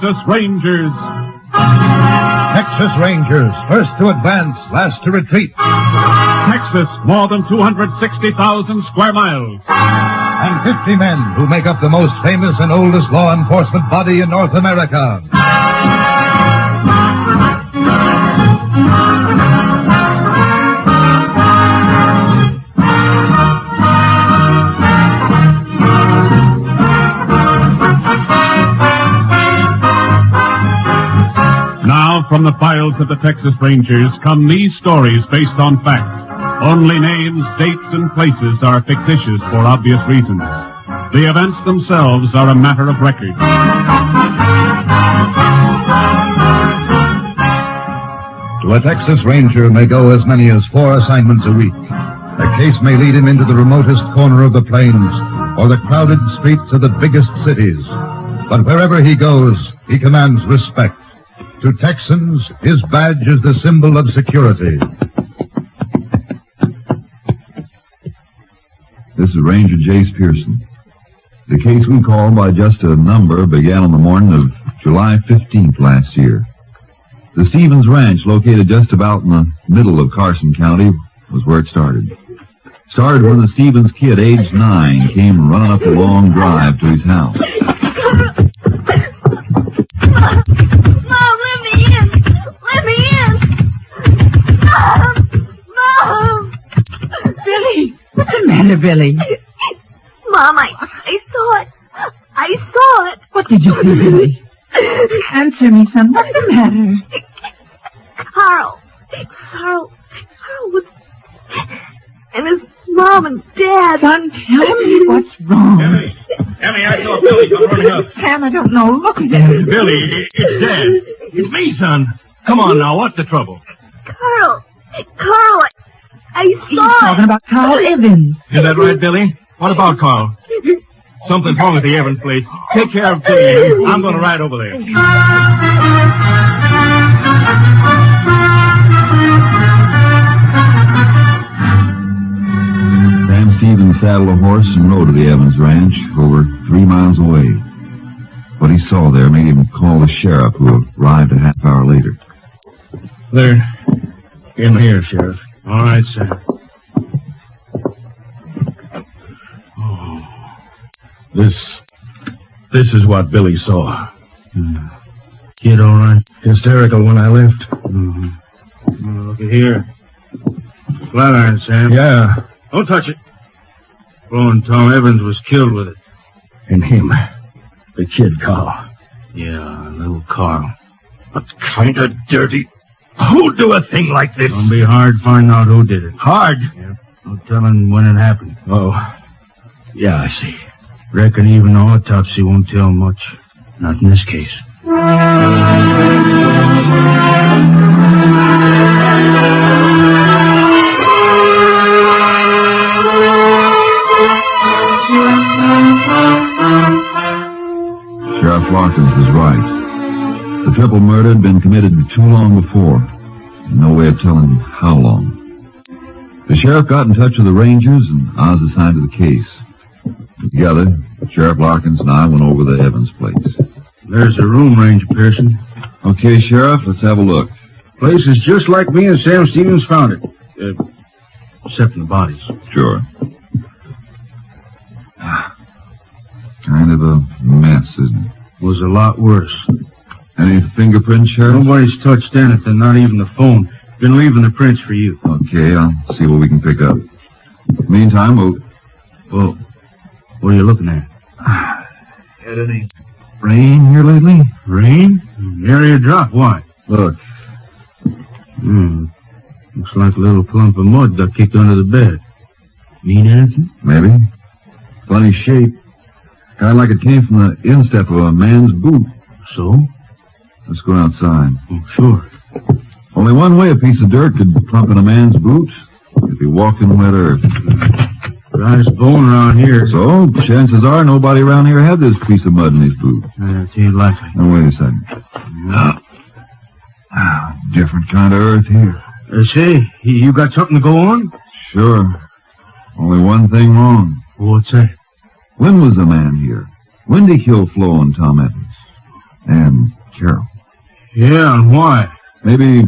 Texas Rangers. Texas Rangers, first to advance, last to retreat. Texas, more than 260,000 square miles. And 50 men who make up the most famous and oldest law enforcement body in North America. Now, from the files of the Texas Rangers come these stories based on fact. Only names, dates, and places are fictitious for obvious reasons. The events themselves are a matter of record. To a Texas Ranger may go as many as 4 assignments a week. A case may lead him into the remotest corner of the plains or the crowded streets of the biggest cities. But wherever he goes, he commands respect. To Texans, his badge is the symbol of security. This is Ranger Jace Pearson. The case we called by just a number began on the morning of July 15th last year. The Stevens Ranch, located just about in the middle of Carson County, was where it started. Started when the Stevens kid, aged 9, came running up a long drive to his house. Mom, let me in! Let me in! Mom! Billy! What's the matter, Billy? Mom, I saw it. I saw it. What did you see, Billy? Answer me, son. What's the matter? Carl was... And his mom and dad. Son, tell me what's wrong. Emmy, I saw Billy come running up. Sam, I don't know. Look at him. Billy, it's Dad. It's me, son. Come on now, what's the trouble? Carl, I He's saw talking about Carl Evans. Is that right, Billy? What about Carl? Something's wrong at the Evans place. Take care of Billy. I'm going to ride over there. Sam Stevens saddled a horse and rode to the Evans Ranch, over 3 miles away. What he saw there made him call the sheriff, who arrived a half hour later. They're in here, Sheriff. All right, sir. Oh. This is what Billy saw. Kid all right? Hysterical when I left. Mm-hmm. Look at here. Flat iron, Sam. Yeah. Don't touch it. Blowing Tom Evans was killed with it. And him. The kid, Carl. Yeah, little Carl. That's kind of dirty. Who'd do a thing like this? It'll be hard finding out who did it. Hard? Yeah. No telling when it happened. Oh. Yeah, I see. Reckon even the autopsy won't tell much. Not in this case. Sheriff Larkins was right. The triple murder had been committed too long before. No way of telling how long. The sheriff got in touch with the Rangers, and I was assigned to the case. Together, Sheriff Larkins and I went over the Evans place. There's the room, Ranger Pearson. Okay, Sheriff, let's have a look. Place is just like me and Sam Stevens found it. Except for the bodies. Sure. Kind of a mess, isn't it? Was a lot worse. Any fingerprints, Sheriff? Nobody's touched anything, not even the phone. Been leaving the prints for you. Okay, I'll see what we can pick up. Meantime, Well, what are you looking at? Had any rain here lately? Rain? Area drop. Why? Look. Looks like a little clump of mud got kicked under the bed. Mean anything? Maybe. Funny shape. Kind of like it came from the instep of a man's boot. So? Let's go outside. Oh, sure. Only one way a piece of dirt could plump in a man's boot. If he walked in wet earth. Driest bone around here. So, chances are nobody around here had this piece of mud in his boot. It ain't likely. Now, wait a second. Different kind of earth here. Say, you got something to go on? Sure. Only one thing wrong. What's that? When was the man here? When did he kill Flo and Tom Evans? And Carol. Yeah, and why? Maybe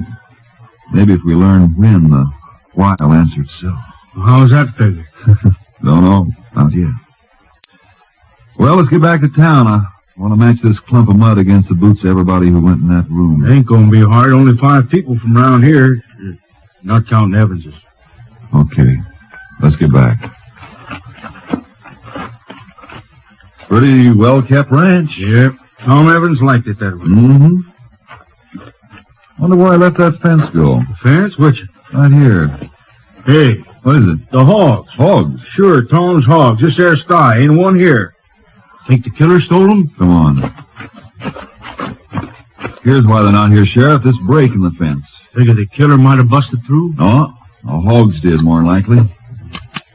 if we learn when, the why will answer itself. How's that figure? Don't know. Not yet. Well, let's get back to town. I want to match this clump of mud against the boots of everybody who went in that room. It ain't gonna be hard. Only 5 people from around here. Not counting Evans's. Okay. Let's get back. Pretty well-kept ranch. Yep. Tom Evans liked it that way. Mm-hmm. Wonder where I left that fence go. The fence? Which? Right here. Hey. What is it? The hogs. Hogs? Sure, Tom's hogs. This there sty. Ain't one here. Think the killer stole them? Come on. Here's why they're not here, Sheriff. This break in the fence. Figure the killer might have busted through? No, the hogs did, more than likely.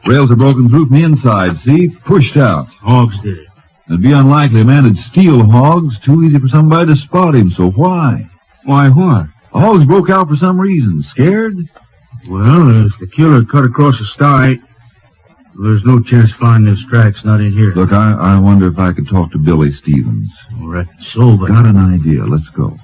Rails are broken through from the inside, see? Pushed out. Hogs did it. It'd be unlikely a man would steal hogs. Too easy for somebody to spot him, so why? Why what? The hogs broke out for some reason. Scared? Well, if the killer cut across the sty, there's no chance of finding his tracks not in here. Look, I wonder if I could talk to Billy Stevens. All right, so, but... Got an idea. Let's go.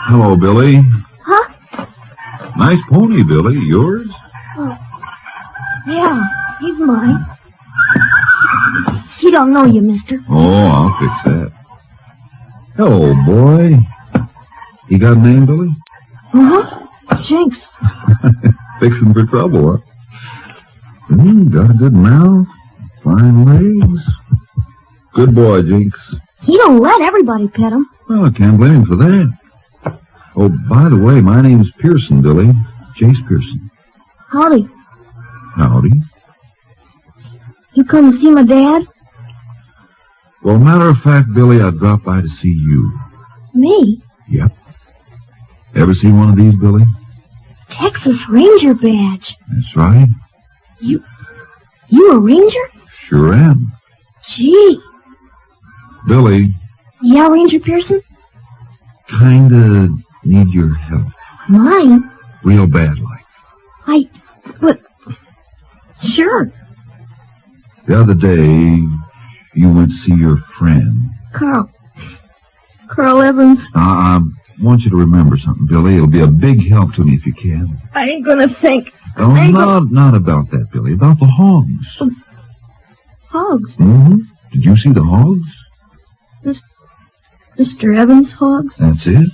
Hello, Billy. Huh? Nice pony, Billy. Yours? Oh. Yeah, he's mine. He don't know you, mister. Oh, I'll fix that. Hello, boy. You got a name, Billy? Uh-huh. Jinx. Fixing for trouble, huh? Got a good mouth. Fine legs. Good boy, Jinx. He don't let everybody pet him. Well, I can't blame him for that. Oh, by the way, my name's Pearson, Billy. Chase Pearson. Howdy. Howdy. You come to see my dad? Well, matter of fact, Billy, I dropped by to see you. Me? Yep. Ever see one of these, Billy? Texas Ranger badge. That's right. You a ranger? Sure am. Gee. Billy. Yeah, Ranger Pearson? Kinda need your help. Mine? Real bad like. But... Sure. The other day, you went to see your friend. Carl Evans. I want you to remember something, Billy. It'll be a big help to me if you can. I ain't gonna think. Oh, not about that, Billy. About the hogs. Hogs? Mm-hmm. Did you see the hogs? Mr. Evans' hogs? That's it?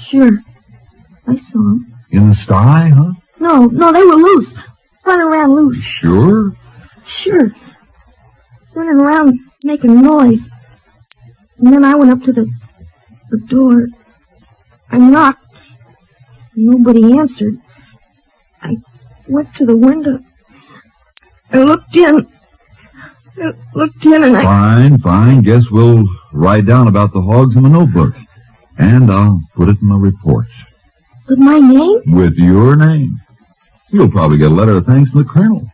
Sure. I saw them. In the sty, huh? No, they were loose. Running around loose. Sure? Sure. Running around making noise. And then I went up to the door. I knocked. Nobody answered. I went to the window. I looked in. And Fine. Guess we'll write down about the hogs in the notebook. And I'll put it in my report. With my name? With your name. You'll probably get a letter of thanks from the colonel.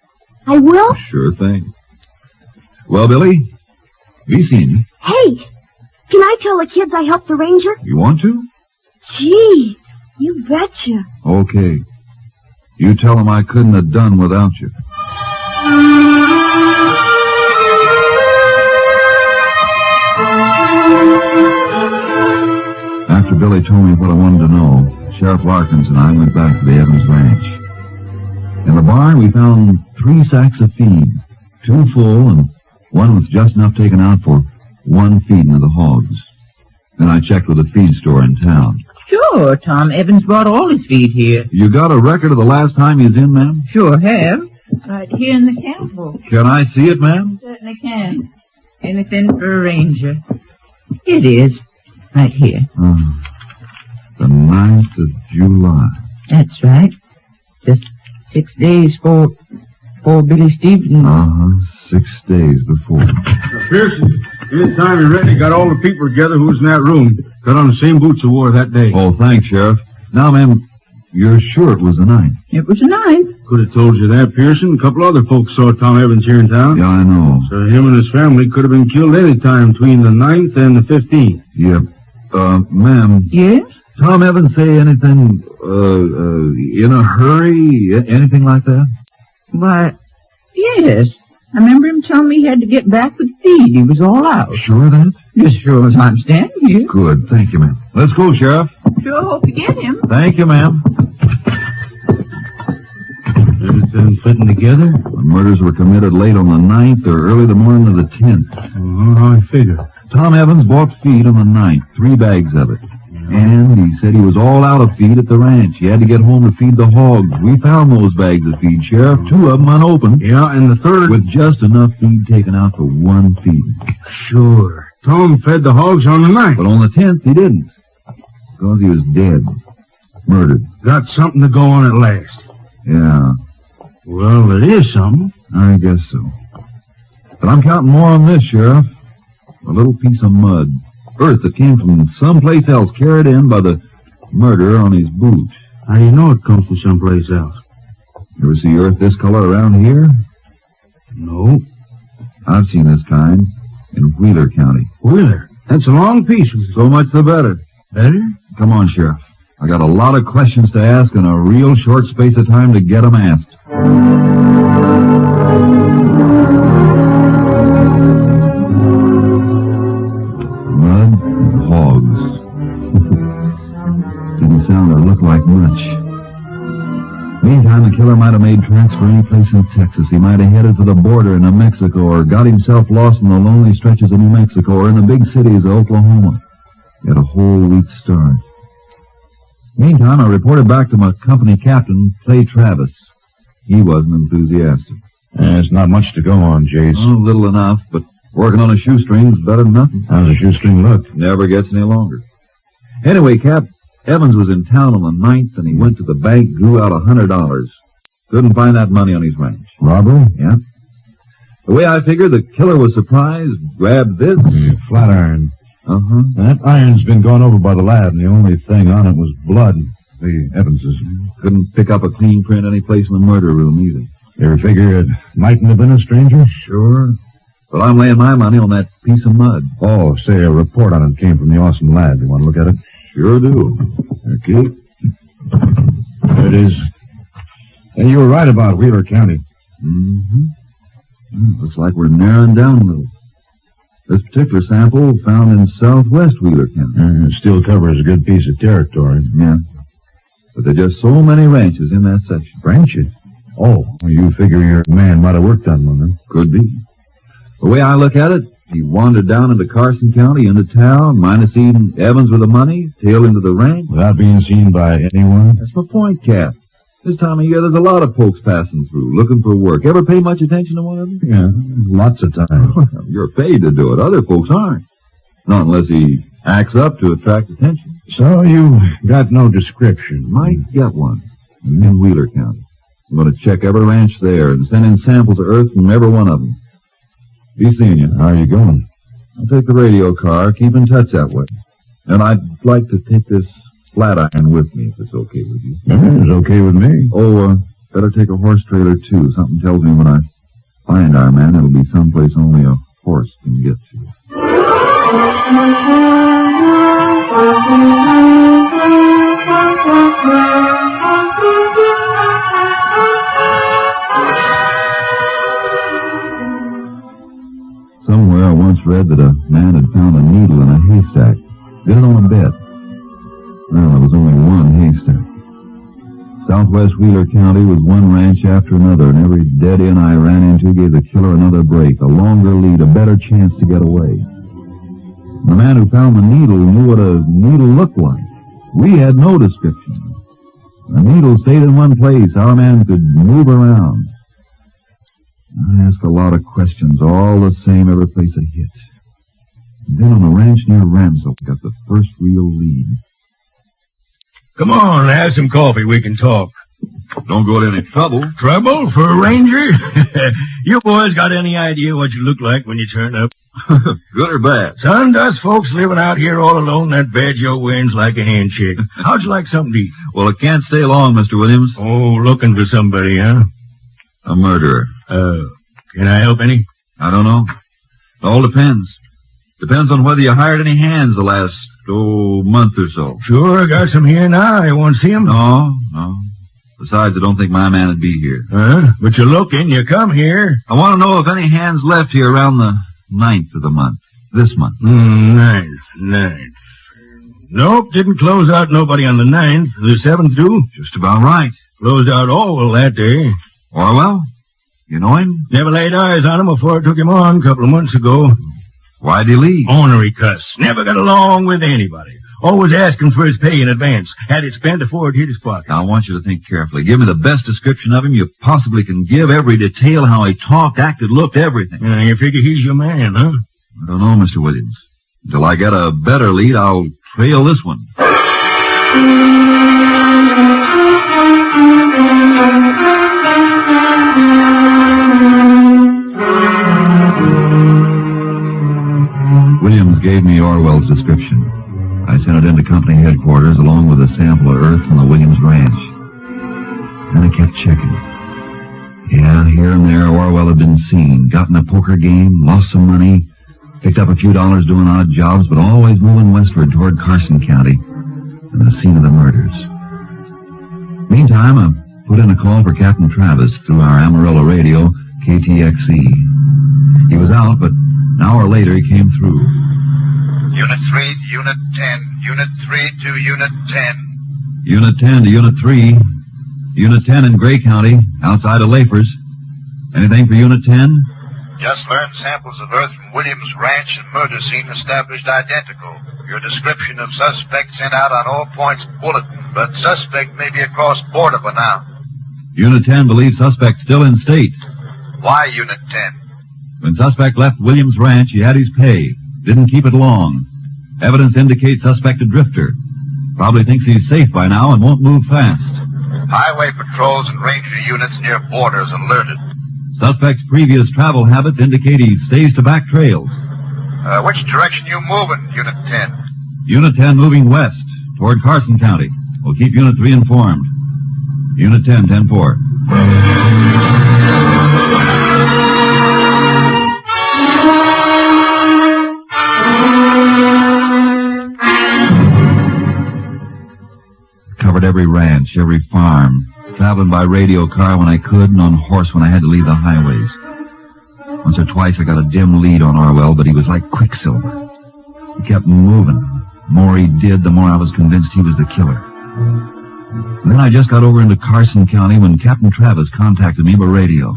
I will? Sure thing. Well, Billy, be seeing you. Hey, can I tell the kids I helped the ranger? You want to? Gee, you betcha. Okay. You tell them I couldn't have done without you. After Billy told me what I wanted to know, Sheriff Larkins and I went back to the Evans Ranch. In the barn, we found 3 sacks of feed, 2 full, and one was just enough taken out for 1 feeding of the hogs. Then I checked with the feed store in town. Sure, Tom Evans brought all his feed here. You got a record of the last time he was in, ma'am? Sure have. Right here in the camp book. Can I see it, ma'am? Certainly can. Anything for a ranger. It is. Right here. The 9th of July. That's right. Just 6 days for Billy Stevens. 6 days before. Pearson, anytime you're ready, got all the people together who was in that room. Got on the same boots you wore that day. Oh, thanks, Sheriff. Now, ma'am, you're sure it was the 9th? It was the 9th. Could have told you that, Pearson. A couple other folks saw Tom Evans here in town. Yeah, I know. So him and his family could have been killed any time between the 9th and the 15th. Yep. Ma'am. Yes? Tom Evans say anything, in a hurry? Anything like that? Why, yes. I remember him telling me he had to get back with feed. He was all out. Sure of that? As sure as I'm standing here. Good. Thank you, ma'am. Let's go, Sheriff. Sure hope you get him. Thank you, ma'am. Everything fitting together? The murders were committed late on the 9th or early the morning of the 10th. I figure. Tom Evans bought feed on the 9th, 3 bags of it. And he said he was all out of feed at the ranch. He had to get home to feed the hogs. We found those bags of feed, Sheriff, 2 of them unopened. Yeah, and the third... With just enough feed taken out for 1 feeding. Sure. Tom fed the hogs on the 9th. But on the 10th, he didn't. Because he was dead. Murdered. Got something to go on at last. Yeah. Well, it is something. I guess so. But I'm counting more on this, Sheriff. A little piece of mud. Earth that came from someplace else, carried in by the murderer on his boot. How do you know it comes from someplace else? Ever see earth this color around here? No. I've seen this kind in Wheeler County. Wheeler? That's a long piece. So much the better. Better? Come on, Sheriff. I got a lot of questions to ask in a real short space of time to get them asked. Mud and hogs. Didn't sound or look like much. Meantime, the killer might have made tracks for any place in Texas. He might have headed for the border in New Mexico or got himself lost in the lonely stretches of New Mexico or in the big cities of Oklahoma. He had a whole week's start. Meantime, I reported back to my company captain, Clay Travis. He wasn't enthusiastic. There's not much to go on, Jace. Oh, little enough, but working on a shoestring's better than nothing. How's the shoestring look? Never gets any longer. Anyway, Cap, Evans was in town on the 9th, and he went to the bank, drew out $100. Couldn't find that money on his ranch. Robbery? Yeah. The way I figured, the killer was surprised, grabbed this. Flat iron. Uh-huh. That iron's been gone over by the lab, and the only thing on it was blood. The Evans's. Couldn't pick up a clean print any place in the murder room, either. You ever figure it mightn't have been a stranger? Sure. But I'm laying my money on that piece of mud. Oh, say a report on it came from the Austin lab. You want to look at it? Sure do. Okay. There it is. And you were right about Wheeler County. Mm-hmm. Looks like we're narrowing down a little. This particular sample found in southwest Wheeler County. It still covers a good piece of territory. Yeah. But there are just so many ranches in that section. Ranches? Oh, well, you figure your man might have worked on one, then? Could be. The way I look at it, he wandered down into Carson County, into town, might have seen Evans with the money, tailed into the ranch. Without being seen by anyone? That's my point, Cap. This time of year, there's a lot of folks passing through, looking for work. Ever pay much attention to one of them? Yeah, lots of times. Well, you're paid to do it. Other folks aren't. Not unless he acts up to attract attention. So you got no description? Might get one in Wheeler County. I'm going to check every ranch there and send in samples of earth from every one of them. Be seeing you. How are you going? I'll take the radio car. Keep in touch that way. And I'd like to take this flat iron with me, if it's okay with you. It's okay with me. Oh, better take a horse trailer, too. Something tells me when I find our man, it'll be someplace only a horse can get to. Somewhere I once read that a man had found a needle in a haystack. Did it on a bet. Well, there was only one haystack. Southwest Wheeler County was one ranch after another, and every dead end I ran into gave the killer another break, a longer lead, a better chance to get away. The man who found the needle knew what a needle looked like. We had no description. The needle stayed in one place. Our man could move around. I asked a lot of questions, all the same every place I hit. And then on a ranch near Ramsell, got the first real lead. Come on, have some coffee. We can talk. Don't go to any trouble. Trouble for a ranger? You boys got any idea what you look like when you turn up? Good or bad? Son, us folks living out here all alone, that banjo wins like a handshake. How'd you like something to eat? Well, it can't stay long, Mr. Williams. Oh, looking for somebody, huh? A murderer. Can I help any? I don't know. It all depends. Depends on whether you hired any hands the last month or so. Sure, got some here now. You want to see 'em? No. Besides, I don't think my man would be here. But you're looking. You come here. I want to know if any hands left here around the 9th of the month. This month. 9th. Nope, didn't close out nobody on the 9th. The 7th do? Just about right. Closed out Orwell that day. Orwell? You know him? Never laid eyes on him before I took him on a couple of months ago. Why'd he leave? Ornery cuss. Never got along with anybody. Always asking for his pay in advance. Had it spent before it hit his pocket. Now, I want you to think carefully. Give me the best description of him you possibly can give. Every detail, how he talked, acted, looked, everything. You figure he's your man, huh? I don't know, Mr. Williams. Until I get a better lead, I'll trail this one. Williams gave me Orwell's description. I sent it into company headquarters along with a sample of earth from the Williams ranch. Then I kept checking. Yeah, here and there Orwell had been seen. Got in a poker game, lost some money, picked up a few dollars doing odd jobs, but always moving westward toward Carson County and the scene of the murders. Meantime, I put in a call for Captain Travis through our Amarillo radio, KTXE. He was out, but an hour later he came through. Unit 3 to Unit 10. Unit 3 to Unit 10. Unit 10 to Unit 3. Unit 10 in Gray County, outside of Lapers. Anything for Unit 10? Just learned samples of earth from Williams Ranch and murder scene established identical. Your description of suspect sent out on all points bulletin, but suspect may be across border by now. Unit 10 believes suspect still in state. Why Unit 10? When suspect left Williams Ranch, he had his pay. Didn't keep it long. Evidence indicates suspect a drifter. Probably thinks he's safe by now and won't move fast. Highway patrols and ranger units near borders alerted. Suspect's previous travel habits indicate he stays to back trails. Which direction you moving, Unit 10? Unit 10 moving west, toward Carson County. We'll keep Unit 3 informed. Unit 10, 10-4. Covered every ranch, every farm. Traveling by radio car when I could and on horse when I had to leave the highways. Once or twice I got a dim lead on Orwell, but he was like quicksilver. He kept moving. The more he did, the more I was convinced he was the killer. And then I just got over into Carson County when Captain Travis contacted me by radio.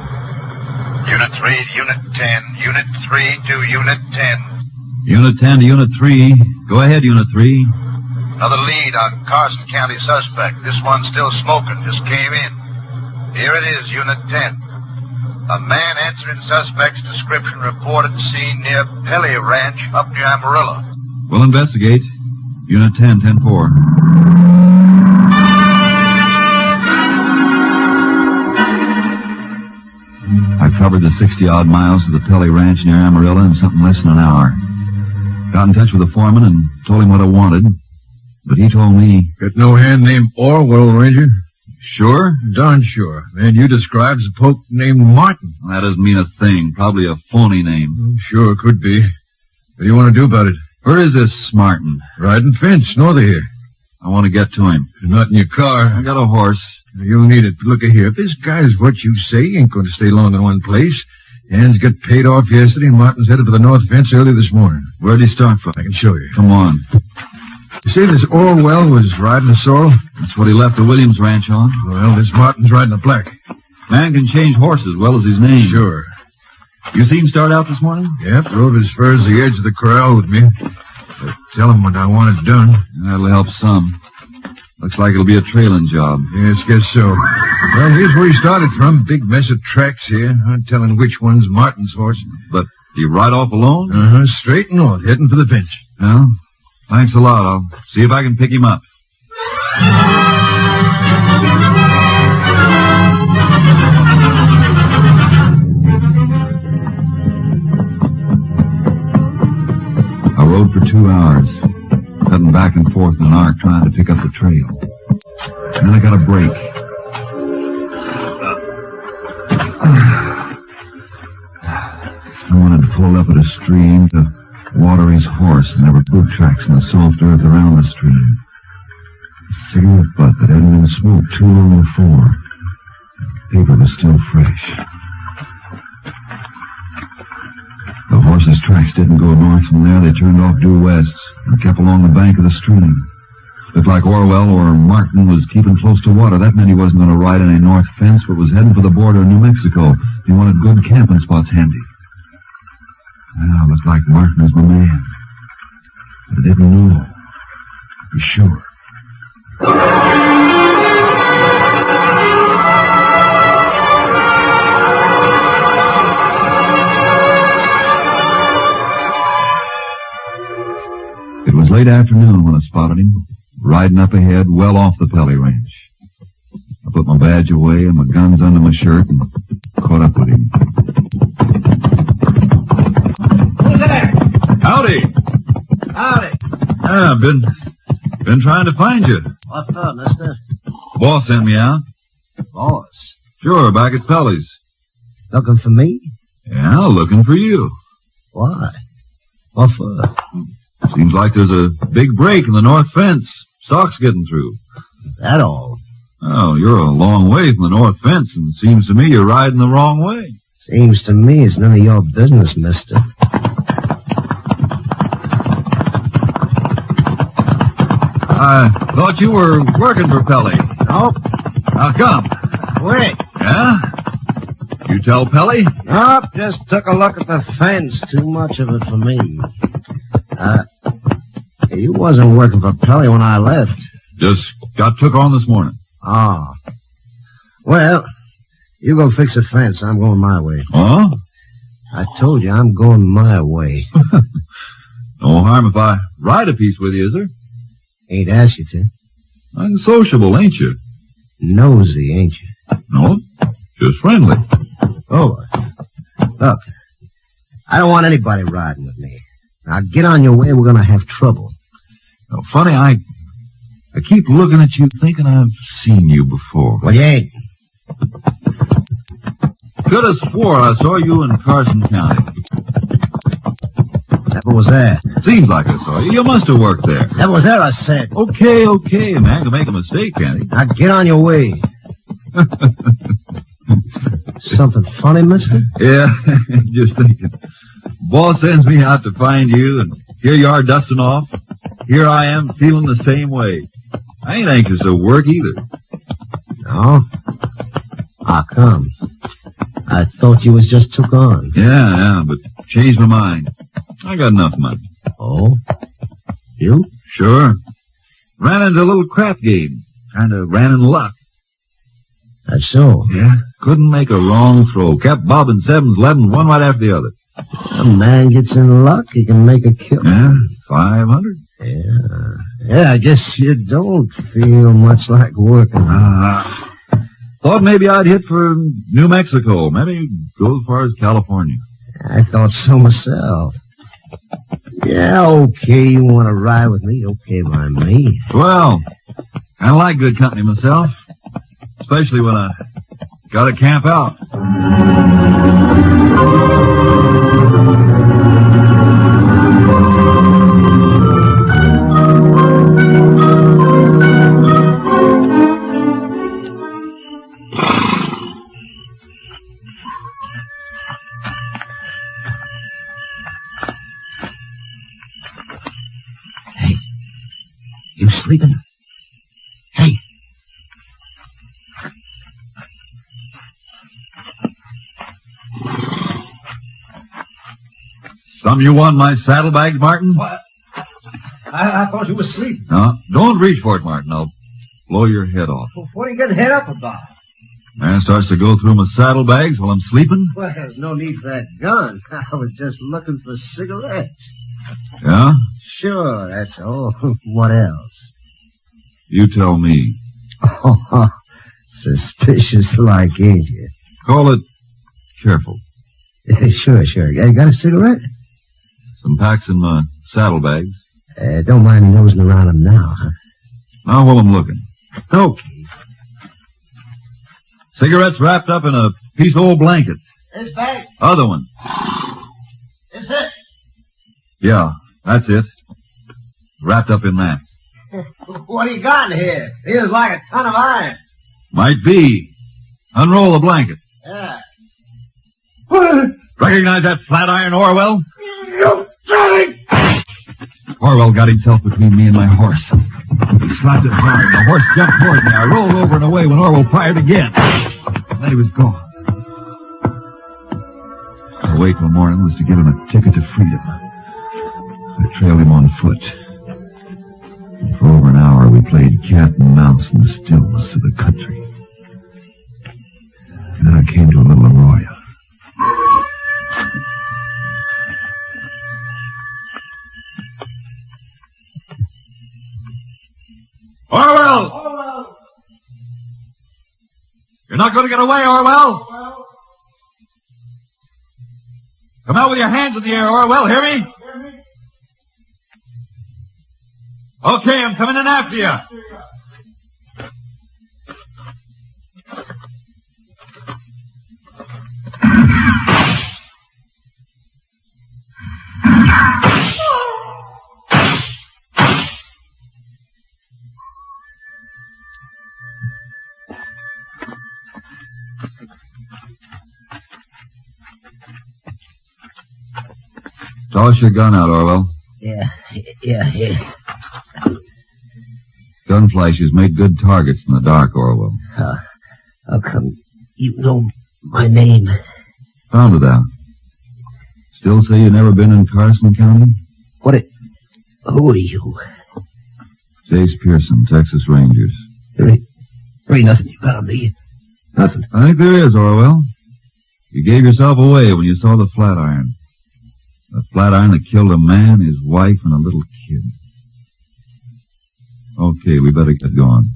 Unit 3 to Unit 10. Unit 3 to Unit 10. Unit 10 to Unit 3. Go ahead, Unit 3. Another lead on Carson County suspect. This one's still smoking. Just came in. Here it is, Unit 10. A man answering suspect's description reported seen near Pelly Ranch up near Amarillo. We'll investigate. Unit 10, 10-4. I covered the 60-odd miles to the Pelly Ranch near Amarillo in something less than an hour. Got in touch with the foreman and told him what I wanted. But he told me... Got no hand named Orwell, Ranger? Sure? Darn sure. Man, you described a poke named Martin. Well, that doesn't mean a thing. Probably a phony name. Sure, could be. What do you want to do about it? Where is this Martin? Riding fence, north of here. I want to get to him. Not in your car. I got a horse. You'll need it. Look here. If this guy's what you say, he ain't going to stay long in one place. Hands got paid off yesterday, and Martin's headed for the north fence early this morning. Where'd he start from? I can show you. Come on. You say this Orwell was riding a sorrel? That's what he left the Williams Ranch on. Well, this Martin's riding a black. Man can change horses as well as his name. Sure. You seen him start out this morning? Yep, rode as far as the edge of the corral with me. But tell him what I want it done. That'll help some. Looks like it'll be a trailing job. Yes, guess so. Well, here's where he started from. Big mess of tracks here. I'm telling which one's Martin's horse. But do you ride off alone? Straight north, heading for the fence. Well, thanks a lot. I'll see if I can pick him up. I rode for 2 hours, heading back and forth in an arc trying to pick up the trail. And then I got a break. I wanted to pull up at a stream to water his horse, and there were boot tracks in the soft earth around the stream. A cigarette butt that hadn't been smoked too long before. The paper was still fresh. The horse's tracks didn't go north from there. They turned off due west and kept along the bank of the stream. Looked like Orwell or Martin was keeping close to water. That meant he wasn't going to ride any north fence, but was heading for the border of New Mexico. He wanted good camping spots handy. Well, it was like Martin was my man. But I didn't know. To be sure. It was late afternoon when I spotted him, riding up ahead, well off the Pelly Ranch. I put my badge away and my guns under my shirt and caught up with him. Who's there? Howdy! Howdy. Yeah, been trying to find you. What for, mister? Boss sent me out. Boss. Sure, back at Pelly's. Looking for me? Yeah, looking for you. Why? What for? Seems like there's a big break in the north fence. Stock's getting through. That all? Oh, you're a long way from the north fence, and seems to me you're riding the wrong way. Seems to me it's none of your business, mister. I thought you were working for Pelly. Nope. How come? Wait. Yeah? You tell Pelly? Nope, just took a look at the fence. Too much of it for me. You wasn't working for Pelly when I left. Just got took on this morning. Ah. Well, you go fix the fence. I'm going my way. Huh? I told you I'm going my way. No harm if I ride a piece with you, is there? Ain't asked you to. Unsociable, ain't you? Nosy, ain't you? No, just friendly. Oh, look, I don't want anybody riding with me. Now get on your way. We're going to have trouble. Oh, funny, I keep looking at you thinking I've seen you before. Well, you ain't. Could have swore I saw you in Carson County. Never was there. Seems like I saw you. You must have worked there. Never was there, I said. Okay, a man can make a mistake, can't he? Now get on your way. Something funny, mister? Yeah, just thinking. Boss sends me out to find you, and here you are dusting off. Here I am feeling the same way. I ain't anxious to work either. No? How come? I thought you was just took on. Yeah, but changed my mind. I got enough money. Oh? You? Sure. Ran into a little crap game. Kind of ran in luck. That's so. Yeah. Couldn't make a wrong throw. Kept bobbing 7s, 11, one right after the other. A man gets in luck, he can make a kill. Yeah, 500. Yeah, I guess you don't feel much like working. Thought maybe I'd hit for New Mexico. Maybe go as far as California. I thought so myself. Yeah, okay, you want to ride with me? Okay by me. Well, I like good company myself. Especially when I gotta camp out. Hey, you sleeping? Hey. Something you want my saddlebags, Martin? What? I thought you was asleep. No, don't reach for it, Martin. I'll blow your head off. Well, what are you getting head up about? Man starts to go through my saddlebags while I'm sleeping. Well, there's no need for that gun. I was just looking for cigarettes. Yeah? Sure, that's all. What else? You tell me. Oh, suspicious like, ain't you? Call it careful. Sure. You got a cigarette? Some packs in my saddlebags. Don't mind nosing around them now, huh? Now while I'm looking. Okay. Cigarettes wrapped up in a piece of old blanket. This bag. Other one. This it. Yeah, that's it. Wrapped up in that. What do you got in here? Feels like a ton of iron. Might be. Unroll the blanket. Yeah. Recognize that flat iron, Orwell? You got it! Orwell got himself between me and my horse. He slapped it hard, and the horse jumped toward me. I rolled over and away when Orwell fired again. And then he was gone. To wait till morning was to give him a ticket to freedom. I trailed him on foot. And for over an hour, we played cat and mouse in the stillness of the country. And then I came to a little arroyo. Orwell! You're not going to get away, Orwell! Come out with your hands in the air, Orwell. Hear me? Okay, I'm coming in after you. Toss your gun out, Orwell. Yeah. Gun flashes make good targets in the dark, Orwell. How come you know my name? Found it out. Still say you've never been in Carson County? Who are you? Jace Pearson, Texas Rangers. There ain't nothing you got on me. Nothing. I think there is, Orwell. You gave yourself away when you saw the flat iron. The flat iron that killed a man, his wife, and a little kid. Okay, we better get going.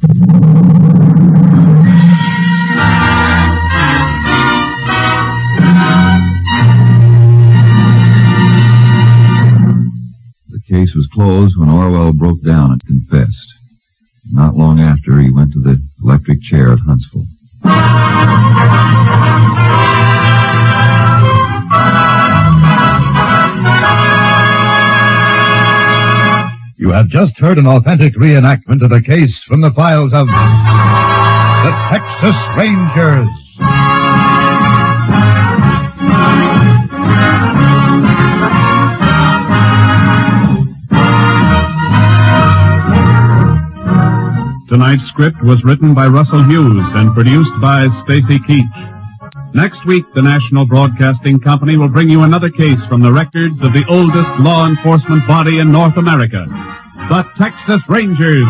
The case was closed when Orwell broke down and confessed. Not long after, he went to the electric chair at Huntsville. You have just heard an authentic reenactment of a case from the files of the Texas Rangers. Tonight's script was written by Russell Hughes and produced by Stacy Keach. Next week, the National Broadcasting Company will bring you another case from the records of the oldest law enforcement body in North America, the Texas Rangers.